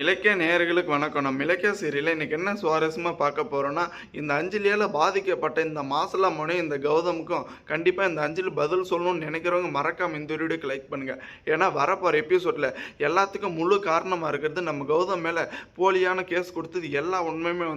இலக்கிய நேயர்களுக்கு வணக்கம். நம்ம இலக்கிய சீரியல்ல இன்னைக்கு என்ன சுவாரஸ்யமா பார்க்க போறோம்னா, இந்த அஞ்சலியால பாதிக்கப்பட்ட இந்த மாசிலாமணியும், இந்த கௌதமுக்கும் கண்டிப்பா இந்த அஞ்சலி பதில் சொல்லணும்னு நினைக்கிறவங்க மறக்காம இந்த வீடியோக்கு லைக் பண்ணுங்க. ஏன்னா வரப்போற எபிசோட்ல எல்லாத்துக்கும் முழு காரணமா இருக்கிறது நம்ம கௌதம் மேல போலியான கேஸ் கொடுத்தது எல்லா உண்மையுமே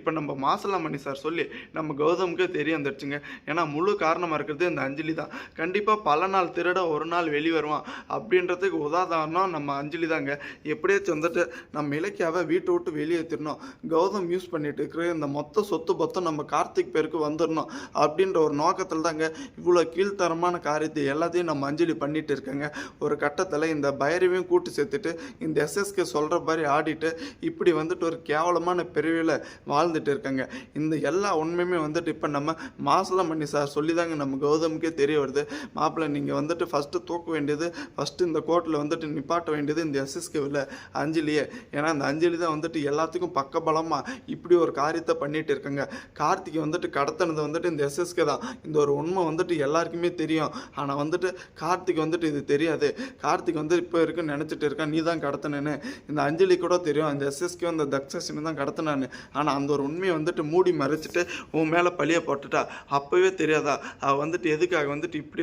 இப்ப நம்ம மாசிலாமணி சார் சொல்லி நம்ம கௌதமுக்கு தெரிய வந்துருச்சுங்க. ஏன்னா முழு காரணமா இருக்கிறது இந்த அஞ்சலி தான். கண்டிப்பா பல நாள் திருட ஒரு நாள் வெளிவருவான் அப்படின்றதுக்கு உதாரணம் நம்ம அஞ்சலி தாங்க. எப்படியாச்சும் நம்ம இலக்கியாவை வீட்டை விட்டு வெளியேற்றிடணும், கௌதம் யூஸ் பண்ணிட்டு இருக்கிற இந்த மொத்த சொத்து பத்தம் நம்ம கார்த்திக் பேருக்கு வந்துடணும் அப்படின்ற ஒரு நோக்கத்தில் தாங்க இவ்வளோ கீழ்த்தரமான காரியத்தை எல்லாத்தையும் நம்ம அஞ்சலி பண்ணிட்டு இருக்காங்க. ஒரு கட்டத்தில் இந்த பைரவையும் கூட்டு சேர்த்துட்டு இந்த எஸ்எஸ்கே சொல்கிற மாதிரி ஆடிட்டு இப்படி ஒரு கேவலமான பிரிவில் வாழ்ந்துட்டு இருக்காங்க. இந்த எல்லா உண்மையுமே இப்போ நம்ம மாசிலாமணி சார் சொல்லி தாங்க நம்ம கௌதமுக்கே தெரிய வருது. மாப்பிள்ளை நீங்கள் ஃபஸ்ட்டு தூக்க வேண்டியது, ஃபஸ்ட்டு இந்த கோர்ட்டில் நிப்பாட்ட வேண்டியது இந்த எஸ்எஸ்கேவில் அஞ்சலியை. ஏன்னா அந்த அஞ்சலி தான் எல்லாத்துக்கும் பக்கபலமாக இப்படி ஒரு காரியத்தை பண்ணிட்டு இருக்காங்க. கார்த்திகை கடத்தினது இந்த எஸ்எஸ்கே தான். இந்த ஒரு உண்மை எல்லாருக்குமே தெரியும். ஆனால் கார்த்திக் இது தெரியாது. கார்த்திக் இப்போ இருக்குன்னு நினச்சிட்டு இருக்கான் நீ தான் கடத்தினேன்னு. இந்த அஞ்சலி கூட தெரியும் அந்த எஸ்எஸ்கே அந்த தக்ஷசின்னு தான் கடத்தினான்னு. ஆனால் அந்த ஒரு உண்மையை மூடி மறைச்சிட்டு உன் மேலே பழிய போட்டுட்டா. அப்போவே தெரியாதா அவள் எதுக்காக இப்படி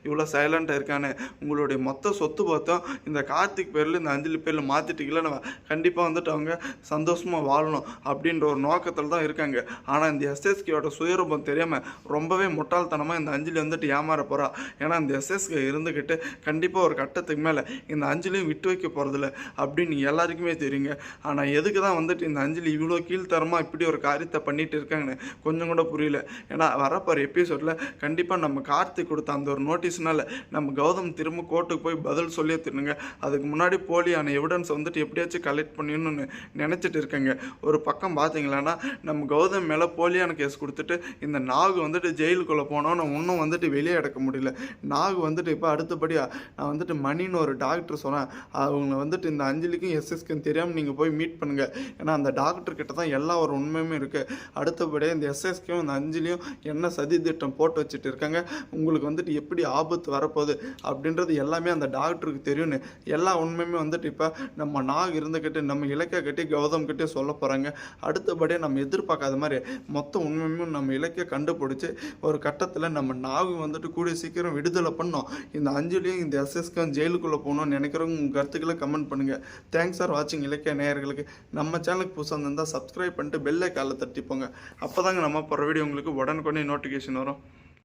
இவ்வளோ சைலண்டாக இருக்கான்னு. உங்களுடைய மொத்த சொத்து பார்த்தோம் இந்த கார்த்திக் பேரில் இந்த அஞ்சலி பேரில் மாற்றிட்டீங்களா கண்டிப்பாக அவங்க சந்தோஷமாக வாழணும் அப்படின்ற ஒரு நோக்கத்தில் தான் இருக்காங்க. ஆனால் இந்த எஸ்எஸ்கேயோட சுயரூபம் தெரியாமல் ரொம்பவே முட்டாள்தனமாக இந்த அஞ்சலி ஏமாற போகிறா. ஏன்னா இந்த எஸ்எஸ்கே இருந்துக்கிட்டு கண்டிப்பாக ஒரு கட்டத்துக்கு மேலே இந்த அஞ்சலியும் விட்டு வைக்க போகிறதில்ல அப்படின்னு எல்லாருக்குமே தெரியுங்க. ஆனால் எதுக்கு தான் இந்த அஞ்சலி இவ்வளோ கீழ்த்தரமாக இப்படி ஒரு காரியத்தை பண்ணிட்டு இருக்காங்கன்னு கொஞ்சம் கூட புரியல. ஏன்னா வரப்போகிற எபிசோடில் கண்டிப்பாக நம்ம கார்த்திக் கொடுத்த அந்த ஒரு நோட்டீஸ்னால நம்ம கௌதம் திரும்ப கோர்ட்டுக்கு போய் பதில் சொல்லியே திருங்க. அதுக்கு முன்னாடி போலியான எவிடன்ஸ் எப்படியாச்சும் கலெக்ட் பண்ணணும்னு நினச்சிட்டு இருக்கேங்க. ஒரு பக்கம் பார்த்தீங்களான்னா நம்ம கௌதம் மேலே போலியான கேஸ் கொடுத்துட்டு இந்த நாகு ஜெயிலுக்குள்ளே போனோம். நான் இன்னும் வெளியே அடக்க முடியல. நாகு இப்போ அடுத்தபடியாக நான் மணின்னு ஒரு டாக்டர் சொன்னேன். அவங்க இந்த அஞ்சலிக்கும் எஸ்எஸ்க்கும் தெரியாமல் நீங்கள் போய் மீட் பண்ணுங்கள். ஏன்னா அந்த டாக்டர்கிட்ட தான் எல்லா ஒரு உண்மையுமே இருக்குது. அடுத்தபடியாக இந்த எஸ்எஸ்க்கும் இந்த அஞ்சலியும் என்ன சதி திட்டம் போட்டு வச்சுட்டு இருக்காங்க, உங்களுக்கு எப்படி ஆபத்து வரப்போகுது அப்படின்றது எல்லாமே அந்த டாக்டருக்கு தெரியும்னு எல்லா உண்மையுமே இப்போ நம்ம நாகு இருந்துக்கிட்டு நம்ம இலக்கிய கட்டி கௌதம் கிட்டே சொல்ல போகிறாங்க. அடுத்தபடியாக நம்ம எதிர்பார்க்காத மாதிரி மொத்த உண்மையும் நம்ம இலக்கிய கண்டுபிடிச்சி ஒரு கட்டத்தில் நம்ம நாகு கூடிய சீக்கிரம் விடுதலை பண்ணோம். இந்த அஞ்சலியும் இந்த எஸ்எஸ்க்கும் ஜெயிலுக்குள்ளே போகணும்னு நினைக்கிறவங்க உங்கள் கருத்துக்களை கமெண்ட் பண்ணுங்கள். தேங்க்ஸ் ஃபார் வாட்சிங் இலக்கிய நேயர்களுக்கு. நம்ம சேனலுக்கு புதுசாக இருந்தால் சப்ஸ்கிரைப் பண்ணிட்டு பெல்லை காலை தட்டிப்போங்க. அப்போ தாங்க நம்ம போகிற வீடியோ உங்களுக்கு உடனுக்குடனே நோட்டிஃபிகேஷன் வரும்.